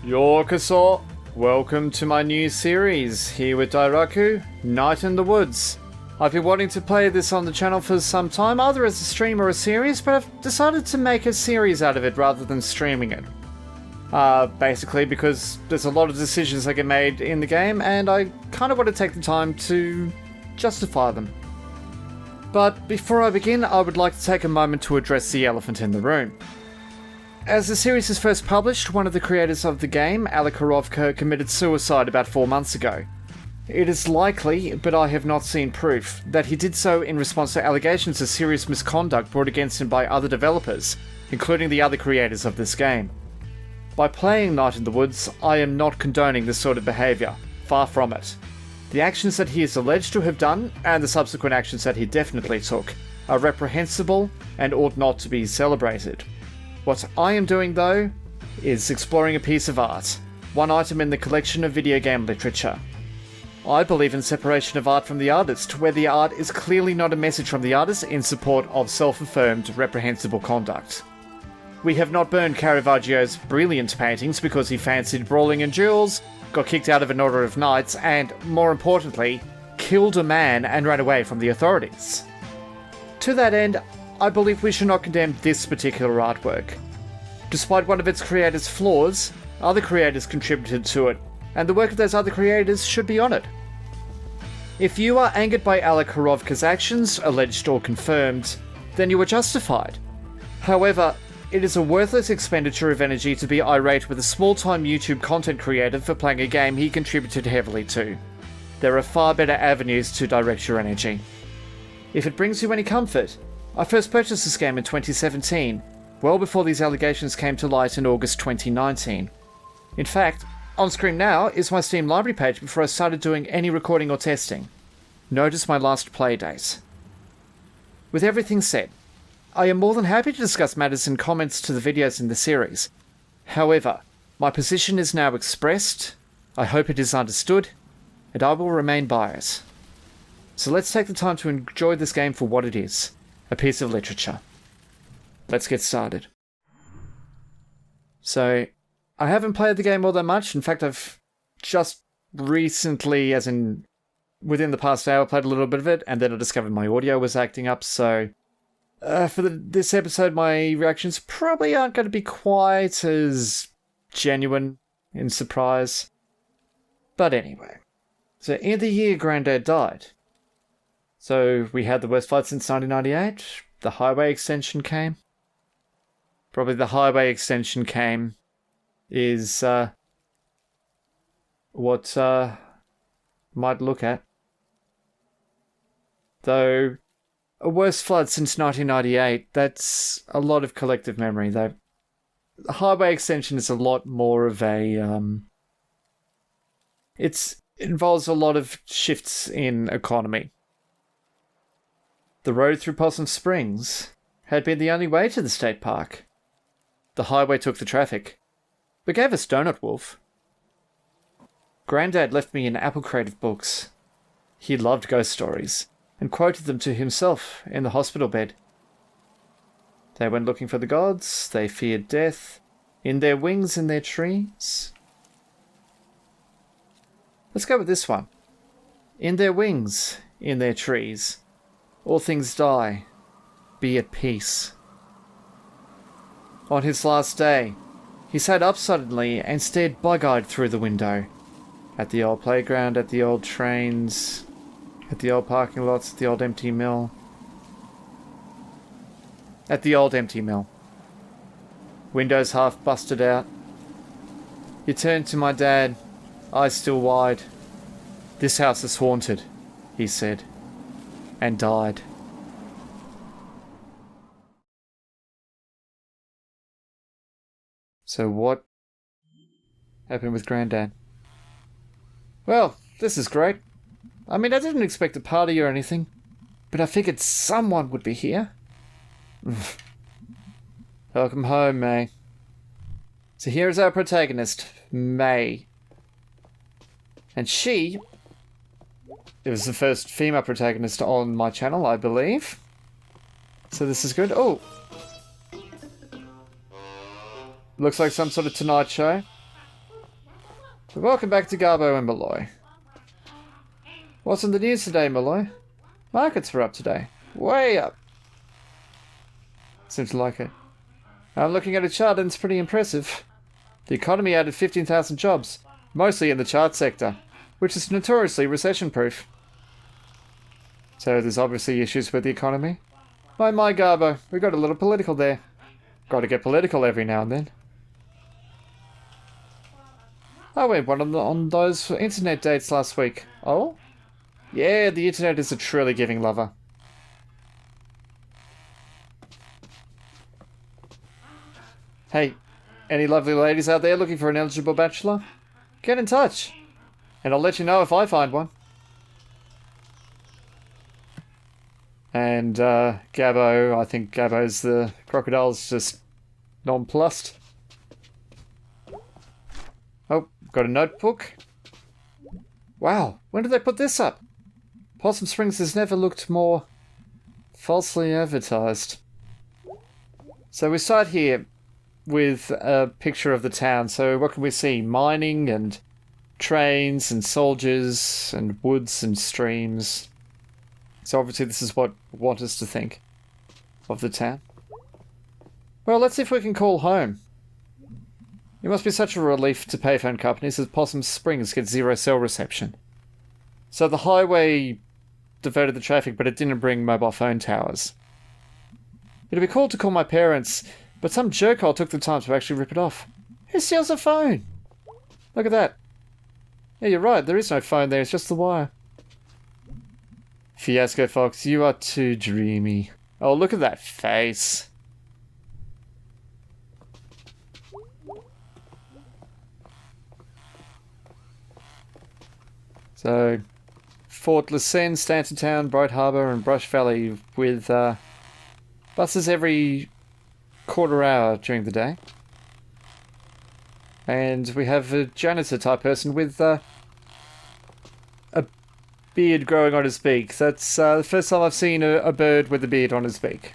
Yorkasaw, welcome to my new series, here with Dairakku, Night in the Woods. I've been wanting to play this on the channel for some time, either as a stream or a series, but I've decided to make a series out of it rather than streaming it. Basically because there's a lot of decisions that get made in the game, and I kind of want to take the time to justify them. But before I begin, I would like to take a moment to address the elephant in the room. As the series is first published, one of the creators of the game, Alek Horovka, committed suicide about 4 months ago. It is likely, but I have not seen proof, that he did so in response to allegations of serious misconduct brought against him by other developers, including the other creators of this game. By playing Night in the Woods, I am not condoning this sort of behaviour, far from it. The actions that he is alleged to have done, and the subsequent actions that he definitely took, are reprehensible and ought not to be celebrated. What I am doing, though, is exploring a piece of art, one item in the collection of video game literature. I believe in separation of art from the artist, where the art is clearly not a message from the artist in support of self-affirmed reprehensible conduct. We have not burned Caravaggio's brilliant paintings because he fancied brawling and duels, got kicked out of an order of knights, and, more importantly, killed a man and ran away from the authorities. To that end, I believe we should not condemn this particular artwork. Despite one of its creators' flaws, other creators contributed to it, and the work of those other creators should be honoured. If you are angered by Alek Horovka's actions, alleged or confirmed, then you are justified. However, it is a worthless expenditure of energy to be irate with a small-time YouTube content creator for playing a game he contributed heavily to. There are far better avenues to direct your energy. If it brings you any comfort, I first purchased this game in 2017, well before these allegations came to light in August 2019. In fact, on screen now is my Steam library page before I started doing any recording or testing. Notice my last play date. With everything said, I am more than happy to discuss matters in comments to the videos in the series. However, my position is now expressed, I hope it is understood, and I will remain biased. So let's take the time to enjoy this game for what it is. A piece of literature. Let's get started. So, I haven't played the game all that much. In fact, I've just recently, as in within the past hour, played a little bit of it, and then I discovered my audio was acting up, so for this episode, my reactions probably aren't going to be quite as genuine in surprise. But anyway, so in the year Granddad died, so we had the worst flood since 1998. The highway extension came. Probably the highway extension came is what might look at. Though a worst flood since 1998, that's a lot of collective memory. Though the highway extension is a lot more of a it involves a lot of shifts in economy. The road through Possum Springs had been the only way to the state park. The highway took the traffic, but gave us Donut Wolf. Granddad left me an apple crate of books. He loved ghost stories, and quoted them to himself in the hospital bed. They went looking for the gods, they feared death, in their wings in their trees. Let's go with this one. In their wings, in their trees. All things die. Be at peace. On his last day, he sat up suddenly and stared bug-eyed through the window. At the old playground, at the old trains, at the old parking lots, at the old empty mill. At the old empty mill. Windows half busted out. He turned to my dad, eyes still wide. "This house is haunted," he said. And died. So what happened with Granddad? Well, this is great. I mean, I didn't expect a party or anything, but I figured someone would be here. Welcome home, May. So here's our protagonist, May. And she It was the first female protagonist on my channel, I believe. So this is good. Oh! Looks like some sort of Tonight Show. So welcome back to Garbo and Malloy. What's in the news today, Malloy? Markets are up today. Way up. Seems like it. I'm looking at a chart and it's pretty impressive. The economy added 15,000 jobs, mostly in the chart sector, which is notoriously recession-proof. So there's obviously issues with the economy. My Garbo, we got a little political there. Got to get political every now and then. I went on those internet dates last week. Oh? Yeah, the internet is a truly giving lover. Hey, any lovely ladies out there looking for an eligible bachelor? Get in touch, and I'll let you know if I find one. And Gabbo, I think Gabbo's the crocodile's just nonplussed. Oh, got a notebook. Wow, when did they put this up? Possum Springs has never looked more falsely advertised. So we start here with a picture of the town. So what can we see? Mining and trains and soldiers and woods and streams. So obviously this is what we want us to think of the town. Well, let's see if we can call home. It must be such a relief to payphone companies as Possum Springs get zero cell reception. So the highway diverted the traffic, but it didn't bring mobile phone towers. It'd be cool to call my parents, but some jerkhole took the time to actually rip it off. Who steals a phone? Look at that. Yeah, you're right, there is no phone there, it's just the wire. Fiasco Fox, you are too dreamy. Oh, look at that face. So, Fort Lucerne, Stanton Town, Bright Harbour and Brush Valley with buses every quarter hour during the day. And we have a janitor type person with a beard growing on his beak. That's the first time I've seen a bird with a beard on his beak.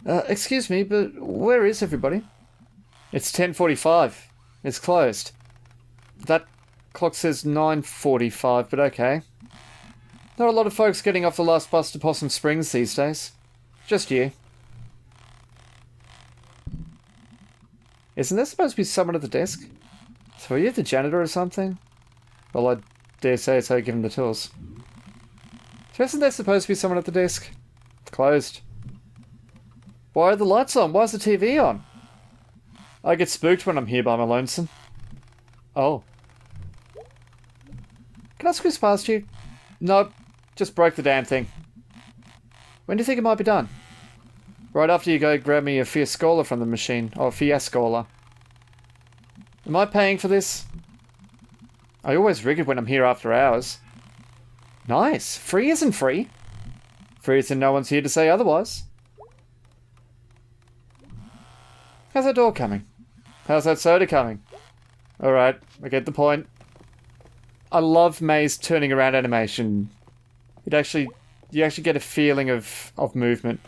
Excuse me, but where is everybody? It's 10:45. It's closed. That clock says 9:45, but okay. Not a lot of folks getting off the last bus to Possum Springs these days. Just you. Isn't there supposed to be someone at the desk? So are you the janitor or something? Well, I dare say so given the tools. So isn't there supposed to be someone at the desk? It's closed. Why are the lights on? Why is the TV on? I get spooked when I'm here by my lonesome. Oh. Can I squeeze past you? Nope. Just broke the damn thing. When do you think it might be done? Right after you go grab me a Fiascola from the machine. Oh, Fiascola. Am I paying for this? I always rig it when I'm here after hours. Nice. Free isn't free. Free isn't no one's here to say otherwise. How's that door coming? How's that soda coming? Alright, I get the point. I love May's turning around animation. You actually get a feeling of movement.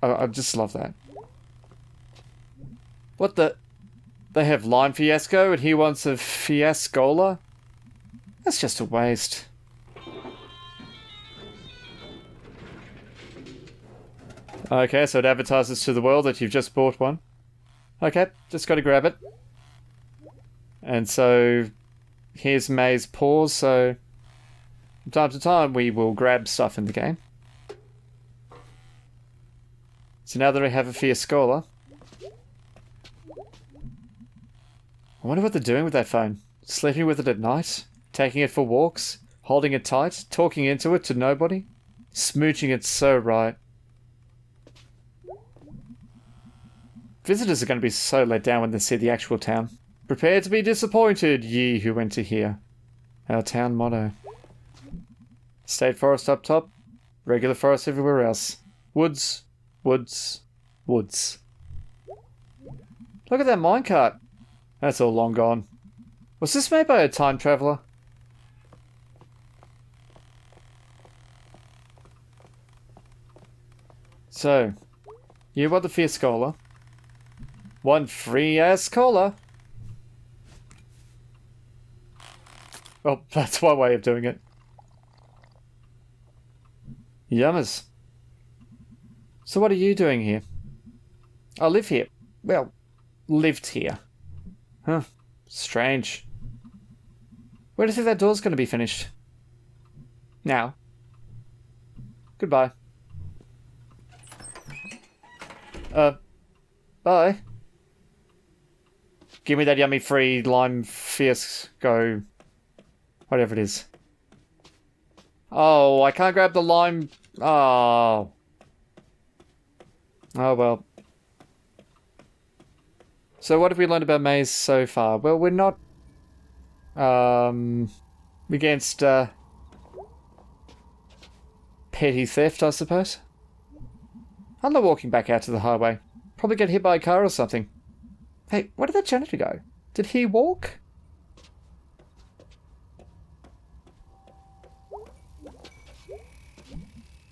I just love that. What the? They have lime fiasco and he wants a Fiascola? That's just a waste. Okay, so it advertises to the world that you've just bought one. Okay, just got to grab it. And so here's May's pause, so from time to time we will grab stuff in the game. So now that I have a Fiascola, I wonder what they're doing with that phone. Sleeping with it at night? Taking it for walks? Holding it tight? Talking into it to nobody? Smooching it so right. Visitors are going to be so let down when they see the actual town. Prepare to be disappointed, ye who enter here. Our town motto. State forest up top, regular forest everywhere else. Woods, woods, woods. Look at that minecart. That's all long gone. Was this made by a time traveller? So, you want the Fiascola? One free ass cola. Well, that's one way of doing it. Yummers. So what are you doing here? I live here. Well, lived here. Huh. Strange. Where do you think that door's going to be finished? Now. Goodbye. Bye. Give me that yummy free lime fiasco. Whatever it is. Oh, I can't grab the lime. Oh. Oh, well. So what have we learned about Maze so far? Well, we're not... against, petty theft, I suppose. I'm not walking back out to the highway. Probably get hit by a car or something. Hey, where did that janitor go? Did he walk?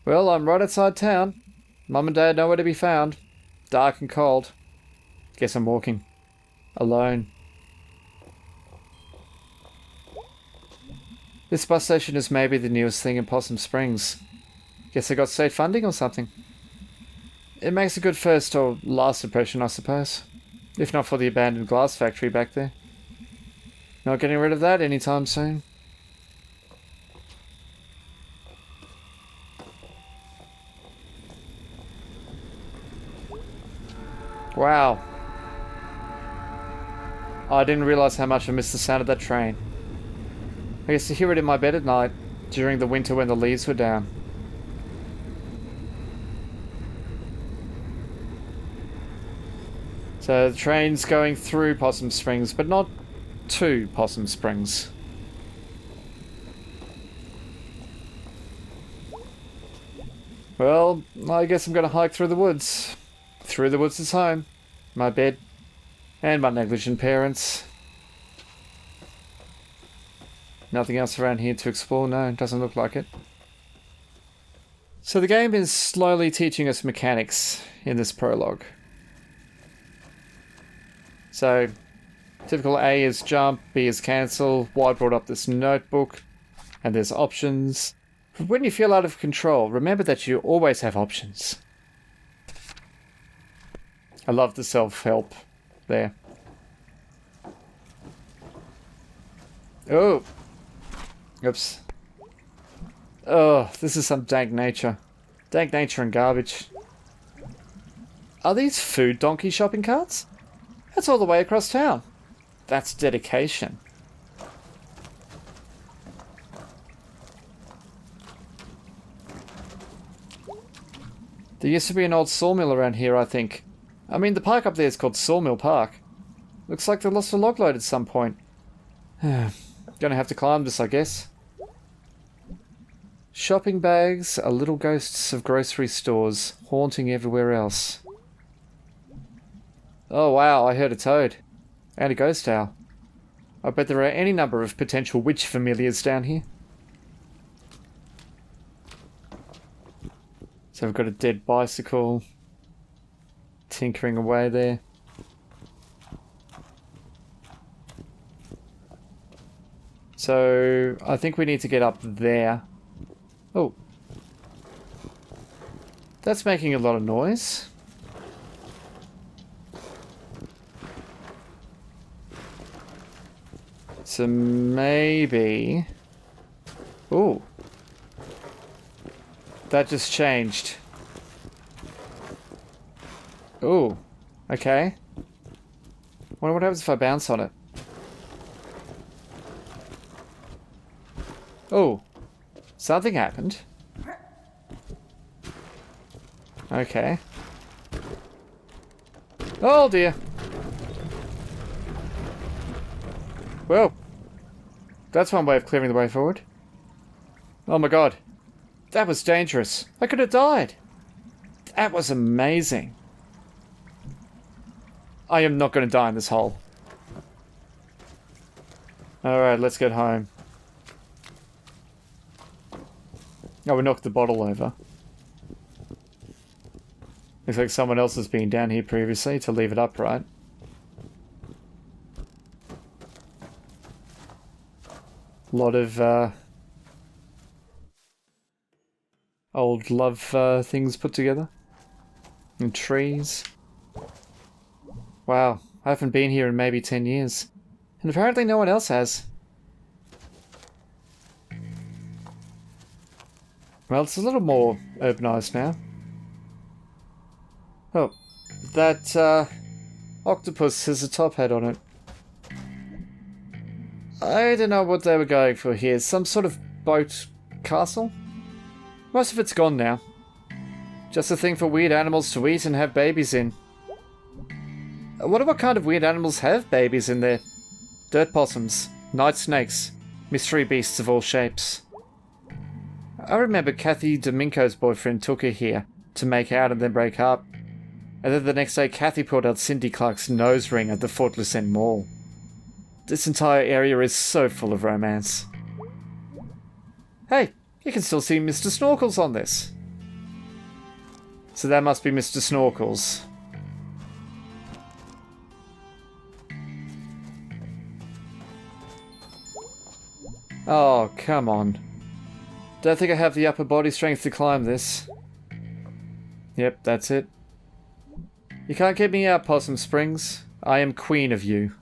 Well, I'm right outside town. Mum and Dad nowhere to be found. Dark and cold. Guess I'm walking. Alone. This bus station is maybe the newest thing in Possum Springs. Guess they got state funding or something. It makes a good first or last impression, I suppose. If not for the abandoned glass factory back there. Not getting rid of that anytime soon. Wow. I didn't realise how much I missed the sound of that train. I used to hear it in my bed at night, during the winter when the leaves were down. So the train's going through Possum Springs, but not to Possum Springs. Well, I guess I'm going to hike through the woods. Through the woods is home. My bed. And my negligent parents. Nothing else around here to explore? No, doesn't look like it. So the game is slowly teaching us mechanics in this prologue. So, typical A is jump, B is cancel, Y brought up this notebook, and there's options. When you feel out of control, remember that you always have options. I love the self-help there. Oh! Oops. Oh, this is some dank nature. Dank nature and garbage. Are these food donkey shopping carts? That's all the way across town. That's dedication. There used to be an old sawmill around here, I think. I mean, the park up there is called Sawmill Park. Looks like they lost a log load at some point. Gonna have to climb this, I guess. Shopping bags are little ghosts of grocery stores, haunting everywhere else. Oh wow, I heard a toad. And a ghost owl. I bet there are any number of potential witch familiars down here. So we've got a dead bicycle. Tinkering away there. So, I think we need to get up there. Oh. That's making a lot of noise. So maybe... Ooh. That just changed. Ooh. Okay. Wonder what happens if I bounce on it. Oh. Something happened. Okay. Oh dear. Well. That's one way of clearing the way forward. Oh my god. That was dangerous. I could have died. That was amazing. I am not going to die in this hole. Alright, let's get home. Oh, we knocked the bottle over. Looks like someone else has been down here previously to leave it upright. A lot of old love things put together. And trees. Wow, I haven't been here in maybe 10 years. And apparently no one else has. Well, it's a little more urbanized now. Oh, that octopus has a top hat on it. I don't know what they were going for here. Some sort of boat castle? Most of it's gone now. Just a thing for weird animals to eat and have babies in. I wonder what kind of weird animals have babies in there. Dirt possums, night snakes, mystery beasts of all shapes. I remember Kathy Dominko's boyfriend took her here to make out and then break up. And then the next day Kathy pulled out Cindy Clark's nose ring at the Fortless End Mall. This entire area is so full of romance. Hey, you can still see Mr. Snorkels on this. So that must be Mr. Snorkels. Oh, come on. Don't think I have the upper body strength to climb this. Yep, that's it. You can't get me out, Possum Springs. I am queen of you.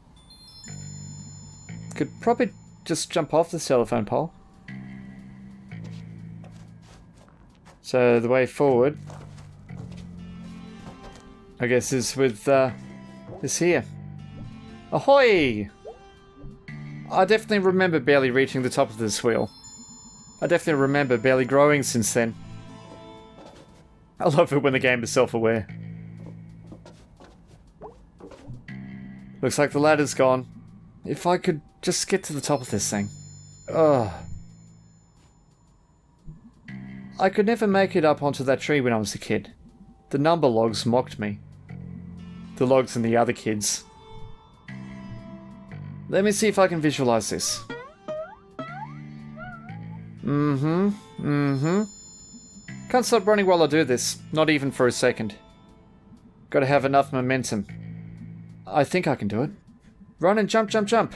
Could probably just jump off this telephone pole. So the way forward, I guess, is with this here. Ahoy! I definitely remember barely reaching the top of this wheel. I definitely remember barely growing since then. I love it when the game is self-aware. Looks like the ladder's gone. If I could just get to the top of this thing. Ugh. I could never make it up onto that tree when I was a kid. The number logs mocked me. The logs and the other kids. Let me see if I can visualize this. Can't stop running while I do this. Not even for a second. Gotta have enough momentum. I think I can do it. Run and jump, jump, jump.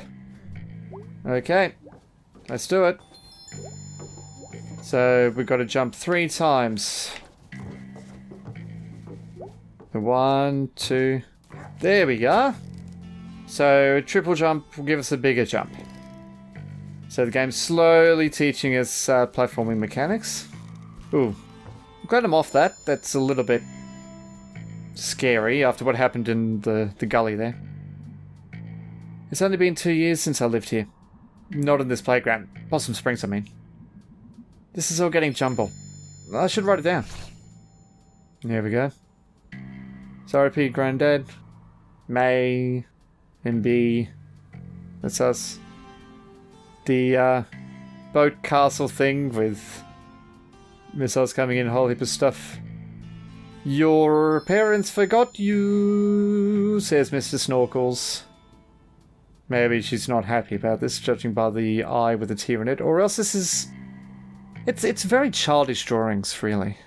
Okay. Let's do it. So we've got to jump 3 times. 1, 2. There we go. So a triple jump will give us a bigger jump. So the game's slowly teaching us platforming mechanics. Ooh. I'm glad I'm off that. That's a little bit scary after what happened in the gully there. It's only been 2 years since I lived here. Not in this playground. Possum Springs, I mean. This is all getting jumbled. I should write it down. There we go. Sorry, P. Granddad. May. MB. That's us. The boat castle thing with missiles coming in, a whole heap of stuff. Your parents forgot you, says Mr. Snorkels. Maybe she's not happy about this, judging by the eye with a tear in it, or else this is... It's very childish drawings, really.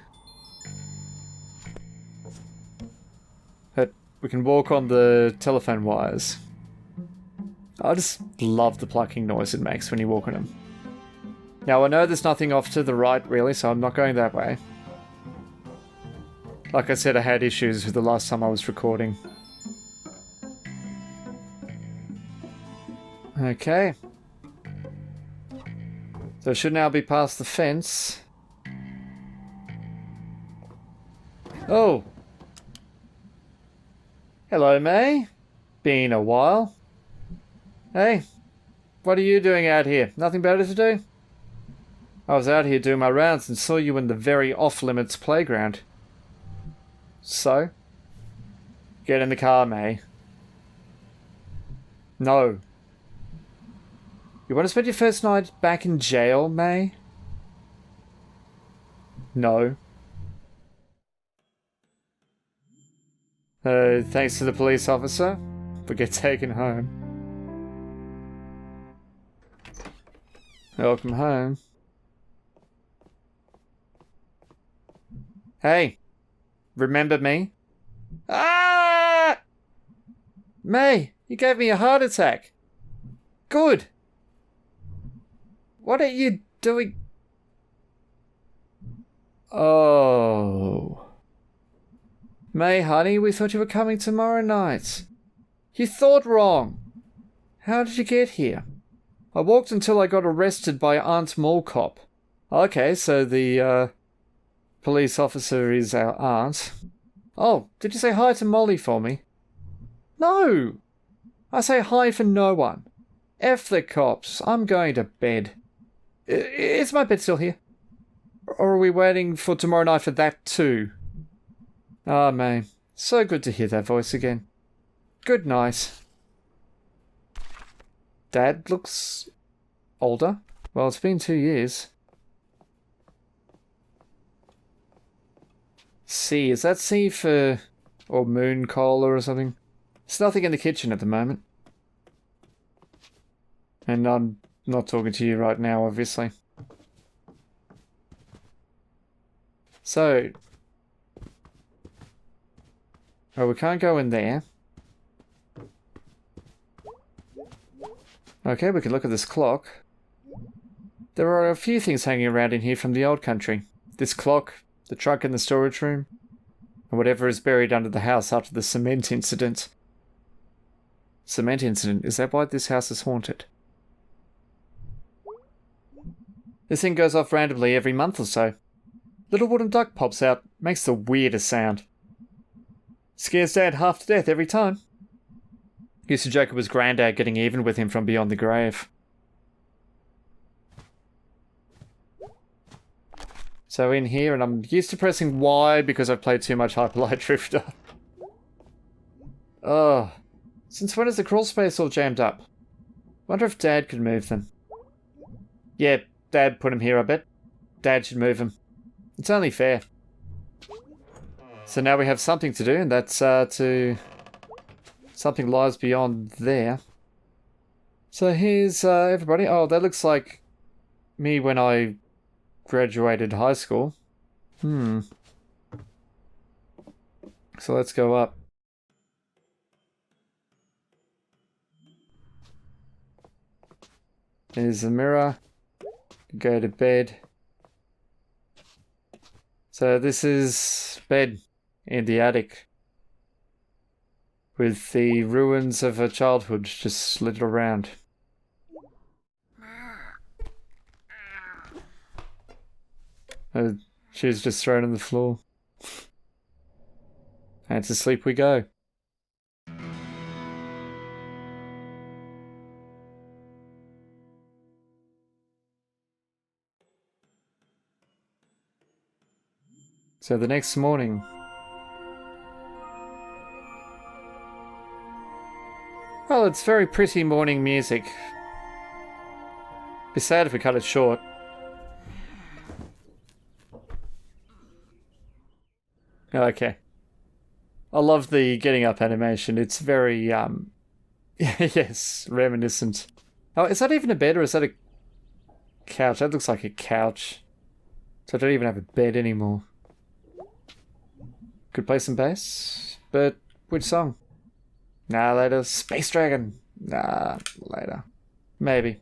But we can walk on the telephone wires. I just love the plucking noise it makes when you walk on them. Now, I know there's nothing off to the right, really, so I'm not going that way. Like I said, I had issues with the last time I was recording. Okay. So I should now be past the fence. Oh! Hello, May. Been a while. Hey, what are you doing out here? Nothing better to do? I was out here doing my rounds and saw you in the very off-limits playground. So? Get in the car, May. No. You want to spend your first night back in jail, May? No. Thanks to the police officer, we'll get taken home. Welcome home. Hey, remember me? Ah! May, you gave me a heart attack. Good. What are you doing? Oh. May, honey, we thought you were coming tomorrow night. You thought wrong. How did you get here? I walked until I got arrested by Aunt Mall Cop. Okay, so the, police officer is our aunt. Oh, did you say hi to Molly for me? No! I say hi for no one. F the cops. I'm going to bed. Is my bed still here? Or are we waiting for tomorrow night for that too? Ah, May. So good to hear that voice again. Good night. Dad looks older. Well, it's been 2 years. C. Is that C for... or moon cola or something? There's nothing in the kitchen at the moment. And I'm not talking to you right now, obviously. So... oh, we can't go in there. Okay, we can look at this clock. There are a few things hanging around in here from the old country. This clock, the truck in the storage room, and whatever is buried under the house after the cement incident. Cement incident? Is that why this house is haunted? This thing goes off randomly every month or so. Little wooden duck pops out, makes the weirdest sound. Scares Dad half to death every time. Used to joke it was Grandad getting even with him from beyond the grave. So in here, and I'm used to pressing Y because I've played too much Hyperlight Drifter. Oh, since when is the crawl space all jammed up? Wonder if Dad could move them. Yeah, Dad put him here, I bet. Dad should move him. It's only fair. So now we have something to do, and that's to... something lies beyond there. So here's everybody. Oh, that looks like me when I graduated high school. So let's go up. There's the mirror. Go to bed. So this is bed in the attic, with the ruins of her childhood just littered around. She was just thrown on the floor. And to sleep we go. So the next morning... well, it's very pretty morning music. Be sad if we cut it short. Okay. I love the getting up animation. It's very, yes, reminiscent. Oh, is that even a bed or is that a couch? That looks like a couch. So I don't even have a bed anymore. Could play some bass, but which song? Nah, later. Space Dragon. Nah, later. Maybe.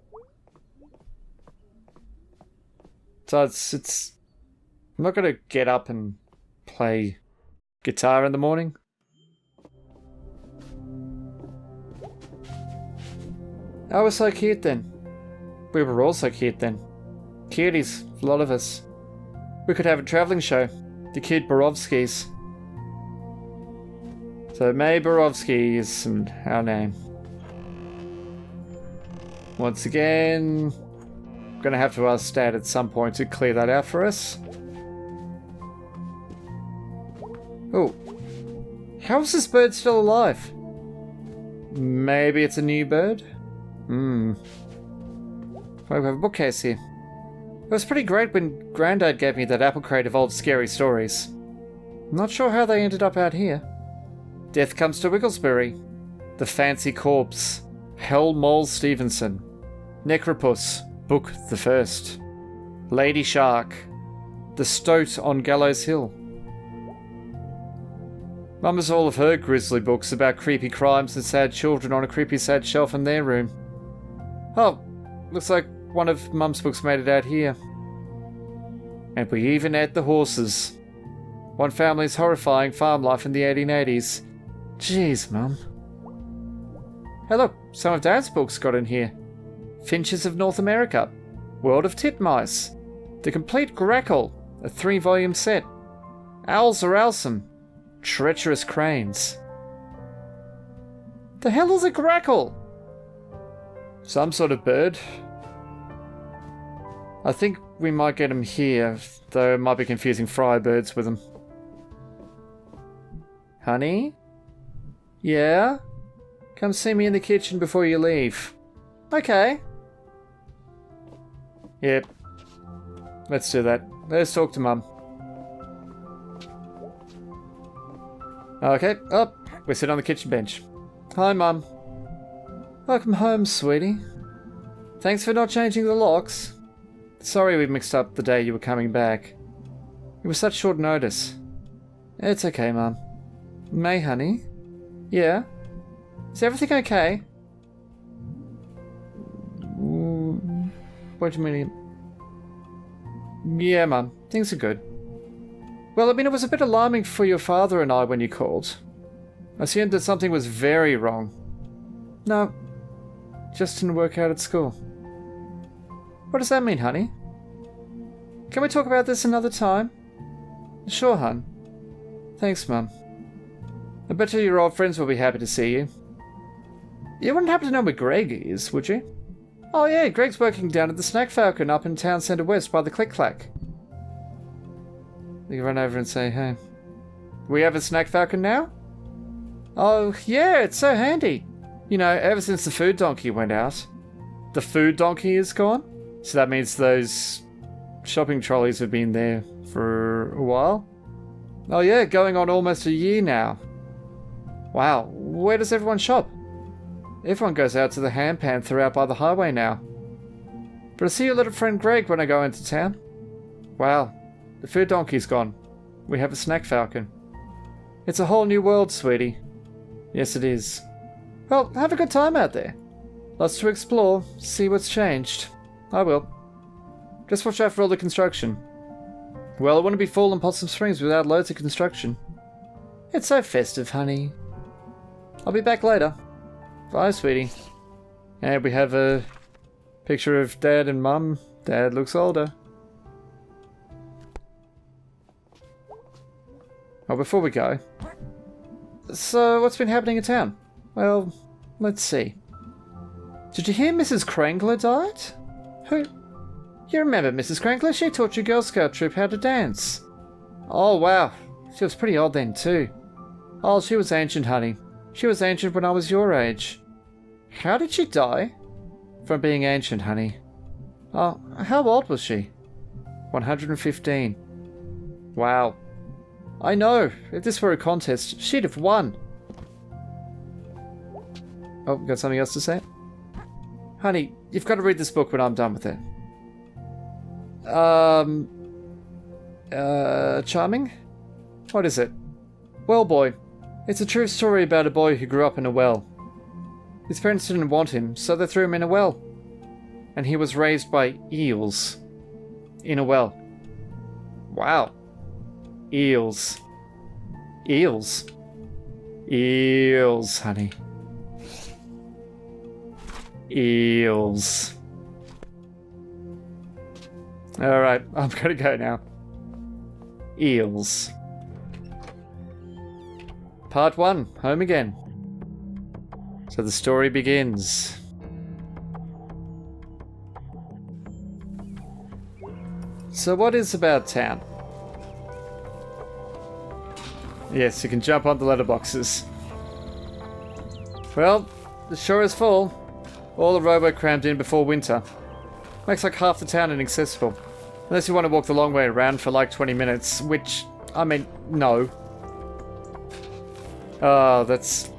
So it's... I'm not gonna get up and play guitar in the morning. I was so cute then. We were all so cute then. Cuties, a lot of us. We could have a travelling show. The Cute Borovskis. So May Borovsky is our name. Once again, I'm gonna have to ask Dad at some point to clear that out for us. Oh, how is this bird still alive? Maybe it's a new bird? Well, we have a bookcase here. It was pretty great when Grandad gave me that apple crate of old scary stories. I'm not sure how they ended up out here. Death Comes to Wigglesbury, The Fancy Corpse, Hell Mole Stevenson, Necropus, Book the First, Lady Shark, The Stoat on Gallows Hill. Mum has all of her grisly books about creepy crimes and sad children on a creepy sad shelf in their room. Oh, looks like one of Mum's books made it out here. And we even ate the horses. One family's horrifying farm life in the 1880s. Jeez, Mum. Hey look, some of Dad's books got in here. Finches of North America, World of Titmice, The Complete Grackle, a 3-volume set. Owls are awesome. Treacherous Cranes. The hell is a grackle? Some sort of bird. I think we might get him here, though it might be confusing Firebirds with him. Honey? Yeah? Come see me in the kitchen before you leave. Okay. Yep. Let's do that. Let's talk to Mum. Okay, up. We sit on the kitchen bench. Hi, Mum. Welcome home, sweetie. Thanks for not changing the locks. Sorry we mixed up the day you were coming back. It was such short notice. It's okay, Mum. May, honey? Yeah? Is everything okay? What do you mean? Yeah, Mum. Things are good. Well, I mean, it was a bit alarming for your father and I when you called. I assumed that something was very wrong. No. Just didn't work out at school. What does that mean, honey? Can we talk about this another time? Sure, hon. Thanks, Mum. I bet you your old friends will be happy to see you. You wouldn't happen to know where Greg is, would you? Oh yeah, Greg's working down at the Snack Falcon up in Town Centre West by the Click Clack. You can run over and say, hey. We have a Snack Falcon now? Oh yeah, it's so handy. You know, ever since the food donkey went out. The food donkey is gone? So that means those shopping trolleys have been there for a while? Oh yeah, going on almost a year now. Wow, where does everyone shop? Everyone goes out to the ham panther out by the highway now. But I see your little friend Greg when I go into town. Wow, the food donkey's gone. We have a Snack Falcon. It's a whole new world, sweetie. Yes, it is. Well, have a good time out there. Lots to explore, see what's changed. I will. Just watch out for all the construction. Well, it wouldn't be fall in Possum Springs without loads of construction. It's so festive, honey. I'll be back later. Bye, sweetie. And we have a picture of Dad and Mum. Dad looks older. Oh, before we go. So, what's been happening in town? Well, let's see. Did you hear Mrs. Krangler died? Who? You remember Mrs. Krangler? She taught your Girl Scout troop how to dance. Oh, wow. She was pretty old then, too. Oh, she was ancient, honey. She was ancient when I was your age. How did she die? From being ancient, honey. Oh, how old was she? 115. Wow. I know. If this were a contest, she'd have won. Oh, got something else to say? Honey, you've got to read this book when I'm done with it. Charming? What is it? Well, boy. It's a true story about a boy who grew up in a well. His parents didn't want him, so they threw him in a well. And he was raised by eels. In a well. Wow. Eels. Eels. Eels, honey. Eels. Alright, I'm gonna go now. Eels. Part 1, home again. So the story begins. So what is about town? Yes, you can jump on the letterboxes. Well, the shore is full. All the robo crammed in before winter. Makes like half the town inaccessible. Unless you want to walk the long way around for like 20 minutes, which, I mean, no. Oh, that's...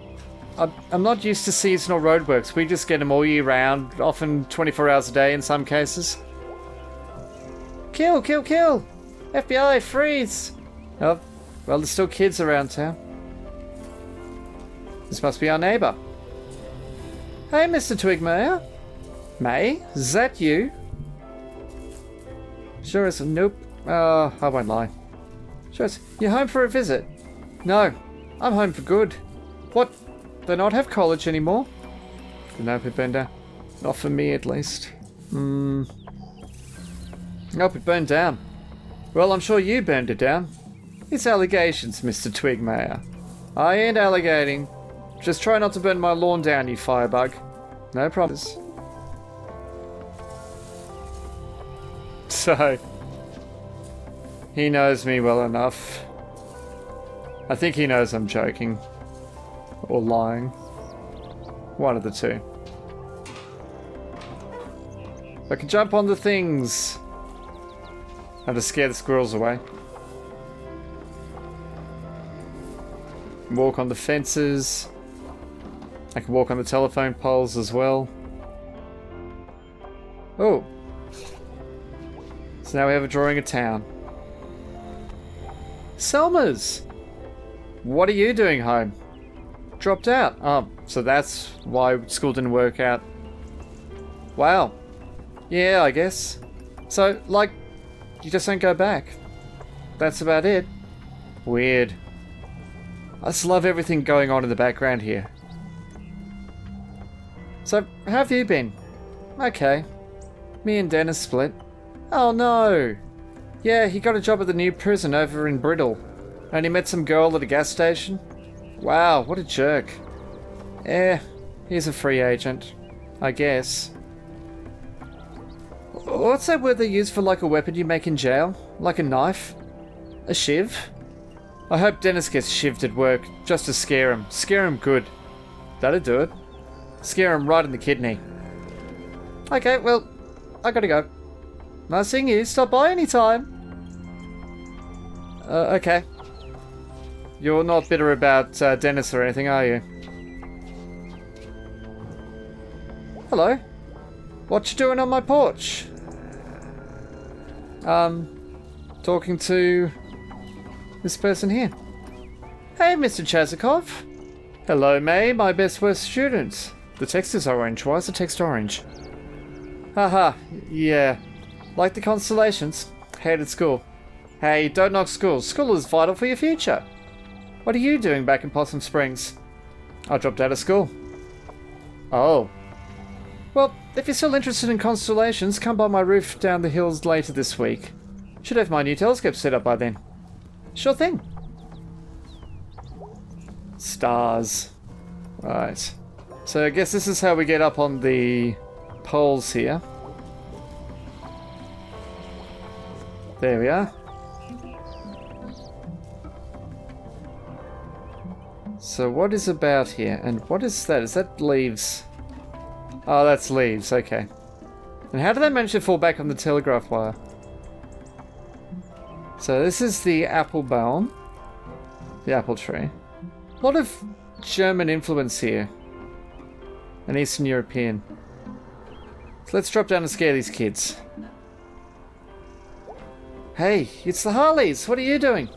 I'm not used to seasonal roadworks. We just get them all year round, often 24 hours a day in some cases. Kill, kill, kill! FBI, freeze! Oh, well, there's still kids around town. This must be our neighbour. Hey, Mr. Twigmayer. May, is that you? Sure is. Nope. I won't lie. Sure is. You're home for a visit? No, I'm home for good. What? They not have college anymore? Nope, it burned down. Not for me, at least. Nope, it burned down. Well, I'm sure you burned it down. It's allegations, Mr. Twigmayer. I ain't allegating. Just try not to burn my lawn down, you firebug. No promise. So, he knows me well enough. I think he knows I'm joking. Or lying. One of the two. I can jump on the things. And to scare the squirrels away. Walk on the fences. I can walk on the telephone poles as well. Oh. So now we have a drawing of town. Selma's! What are you doing home? Dropped out. Oh, so that's why school didn't work out. Wow. Yeah, I guess. So, like, you just don't go back. That's about it. Weird. I just love everything going on in the background here. So, how have you been? Okay. Me and Dennis split. Oh no! Yeah, he got a job at the new prison over in Brittle. And he met some girl at a gas station. Wow, what a jerk. He's a free agent. I guess. What's that word they use for like a weapon you make in jail? Like a knife? A shiv? I hope Dennis gets shivved at work, just to scare him. Scare him good. That'd do it. Scare him right in the kidney. Okay, well, I gotta go. Nice seeing you. Stop by anytime. Okay. You're not bitter about Dennis or anything, are you? Hello. What you doing on my porch? Talking to this person here. Hey, Mr. Chazikov. Hello, May, my best worst student. The text is orange. Why is the text orange? Haha, yeah. Like the constellations. Hated school. Hey, don't knock school. School is vital for your future. What are you doing back in Possum Springs? I dropped out of school. Oh. Well, if you're still interested in constellations, come by my roof down the hills later this week. Should have my new telescope set up by then. Sure thing. Stars. Right. So I guess this is how we get up on the poles here. There we are. So what is about here? And what is that? Is that leaves? Oh, that's leaves. Okay. And how did they manage to fall back on the telegraph wire? So this is the apple baum. The apple tree. A lot of German influence here. And Eastern European. So let's drop down and scare these kids. Hey, it's the Harleys. What are you doing?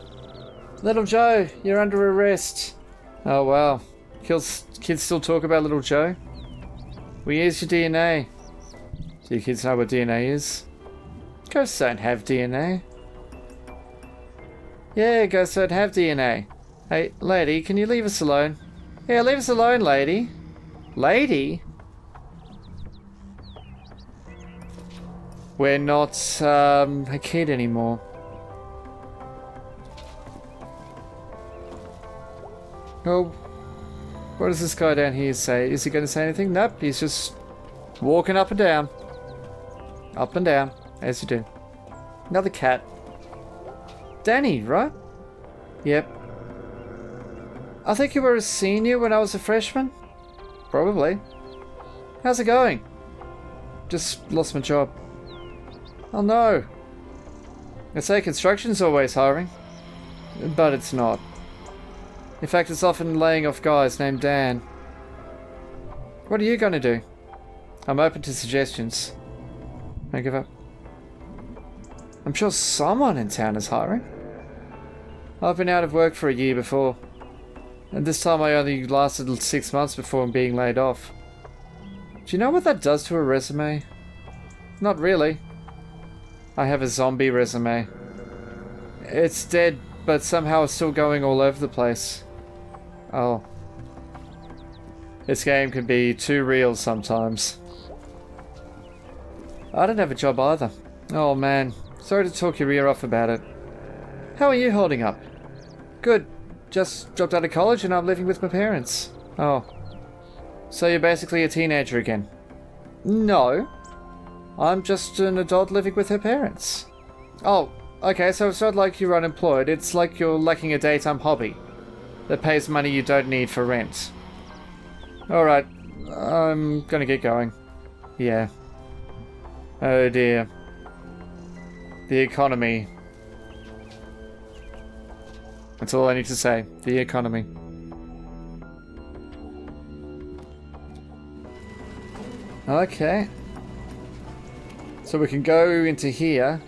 Little Joe, you're under arrest. Oh, wow. Kids still talk about Little Joe? Well, here's your DNA. Do you kids know what DNA is? Ghosts don't have DNA. Yeah, ghosts don't have DNA. Hey, lady, can you leave us alone? Yeah, leave us alone, lady. Lady? We're not, a kid anymore. Oh, what does this guy down here say? Is he going to say anything? Nope, he's just walking up and down. Up and down, as you do. Another cat. Danny, right? Yep. I think you were a senior when I was a freshman? Probably. How's it going? Just lost my job. Oh no. They say construction's always hiring. But it's not. In fact, it's often laying off guys named Dan. What are you going to do? I'm open to suggestions. Don't give up. I'm sure someone in town is hiring. I've been out of work for a year before. And this time I only lasted 6 months before being laid off. Do you know what that does to a resume? Not really. I have a zombie resume. It's dead, but somehow it's still going all over the place. Oh. This game can be too real sometimes. I don't have a job either. Oh man, sorry to talk your ear off about it. How are you holding up? Good. Just dropped out of college and I'm living with my parents. Oh. So you're basically a teenager again? No. I'm just an adult living with her parents. Oh, okay, so it's not like you're unemployed. It's like you're lacking a daytime hobby that pays money you don't need for rent. Alright, I'm gonna get going. Yeah. Oh dear. The economy. That's all I need to say. The economy. Okay. So we can go into here.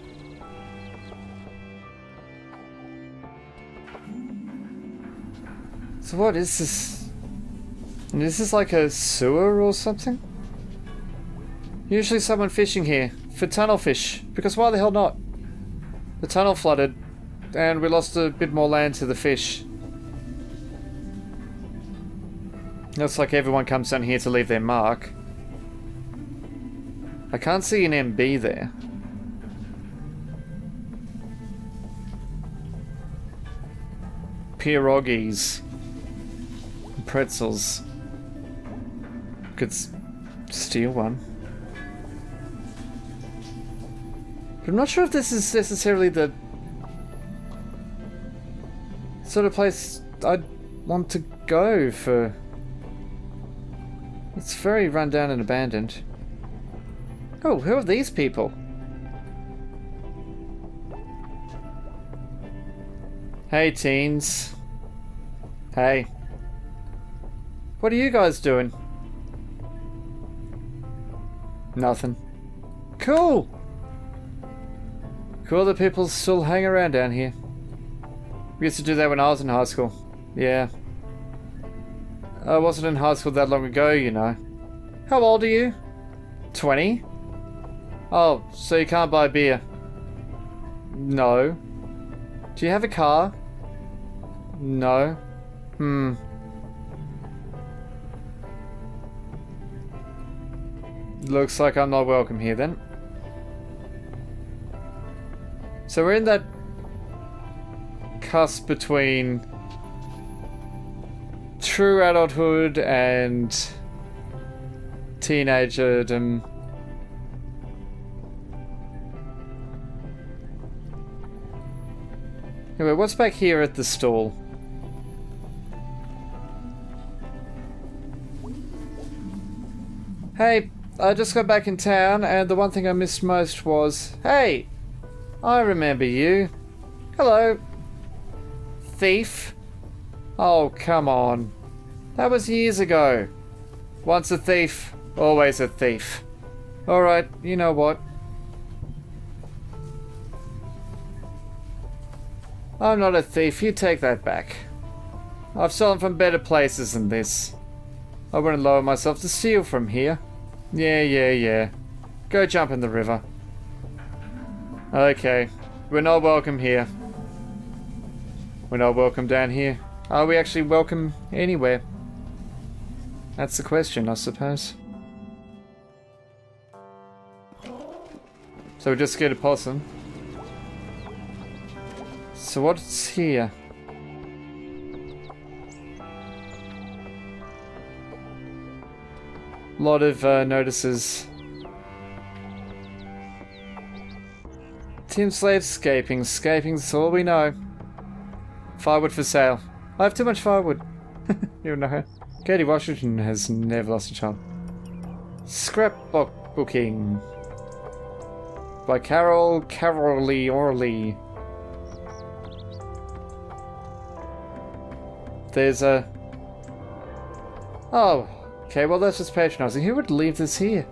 So what is this? Is this like a sewer or something? Usually someone fishing here for tunnel fish, because why the hell not? The tunnel flooded and we lost a bit more land to the fish. Looks like everyone comes down here to leave their mark. I can't see an MB there. Pierogies. Pretzels. Could steal one. But I'm not sure if this is necessarily the sort of place I'd want to go for. It's very run down and abandoned. Oh, who are these people? Hey, teens. Hey. What are you guys doing? Nothing. Cool! Cool that people still hang around down here. We used to do that when I was in high school. Yeah. I wasn't in high school that long ago, you know. How old are you? 20? Oh, so you can't buy beer? No. Do you have a car? No. Looks like I'm not welcome here then. So we're in that cusp between true adulthood and teenagerdom. Anyway, what's back here at the stall? Hey, I just got back in town and the one thing I missed most was... Hey! I remember you. Hello. Thief? Oh, come on. That was years ago. Once a thief, always a thief. Alright, you know what? I'm not a thief, you take that back. I've stolen from better places than this. I wouldn't lower myself to steal from here. Yeah. Go jump in the river. Okay, we're not welcome here. We're not welcome down here. Are we actually welcome anywhere? That's the question, I suppose. So we just scared a possum. So what's here? Lot of notices. Team Slave scaping. Scaping's all we know. Firewood for sale. I have too much firewood. You know her. Katie Washington has never lost a child. Scrapbook booking. By Carolee Orley. There's a... Oh, okay, well that's just patronizing. Who would leave this here?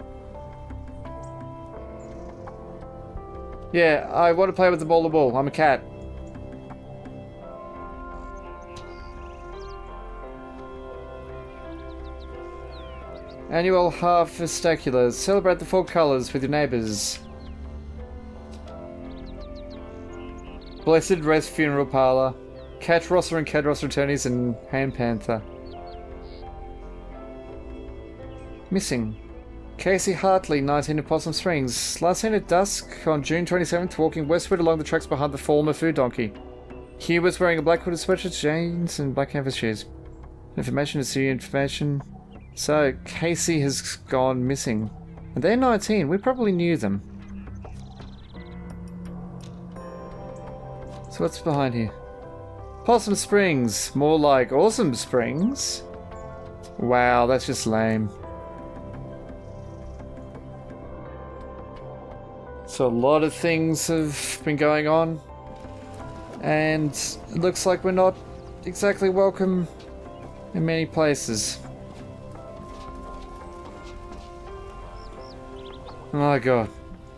Yeah, I want to play with the ball. I'm a cat. Annual Harvesticulars. Celebrate the 4 colors with your neighbors. Blessed Rest Funeral Parlor, Cat Rosser and Cat Rosser Attorneys, and Hand Panther. Missing. Casey Hartley, 19 of Possum Springs. Last seen at dusk on June 27th, walking westward along the tracks behind the former food donkey. He was wearing a black hooded sweatshirt, jeans, and black canvas shoes. Information is the information. So, Casey has gone missing. And they're 19, we probably knew them. So what's behind here? Possum Springs, more like Awesome Springs. Wow, that's just lame. So a lot of things have been going on, and it looks like we're not exactly welcome in many places. Oh my god.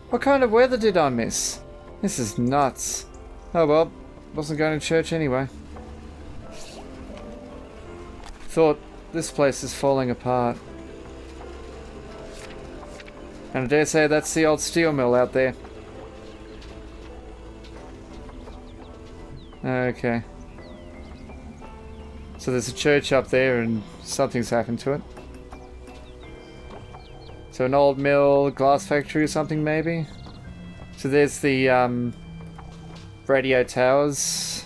What kind of weather did I miss? This is nuts. Oh well, wasn't going to church anyway. Thought this place is falling apart. And I dare say that's the old steel mill out there. Okay. So there's a church up there and something's happened to it. So an old mill, glass factory or something maybe? So there's the radio towers.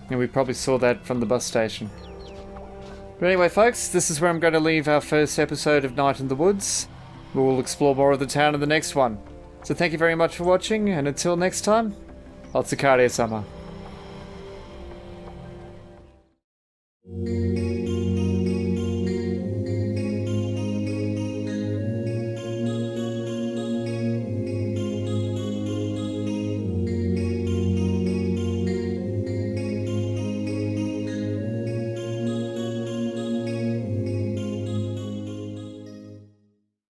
And we probably saw that from the bus station. But anyway folks, this is where I'm going to leave our first episode of Night in the Woods. We'll explore more of the town in the next one. So thank you very much for watching, and until next time, Otsukare-sama.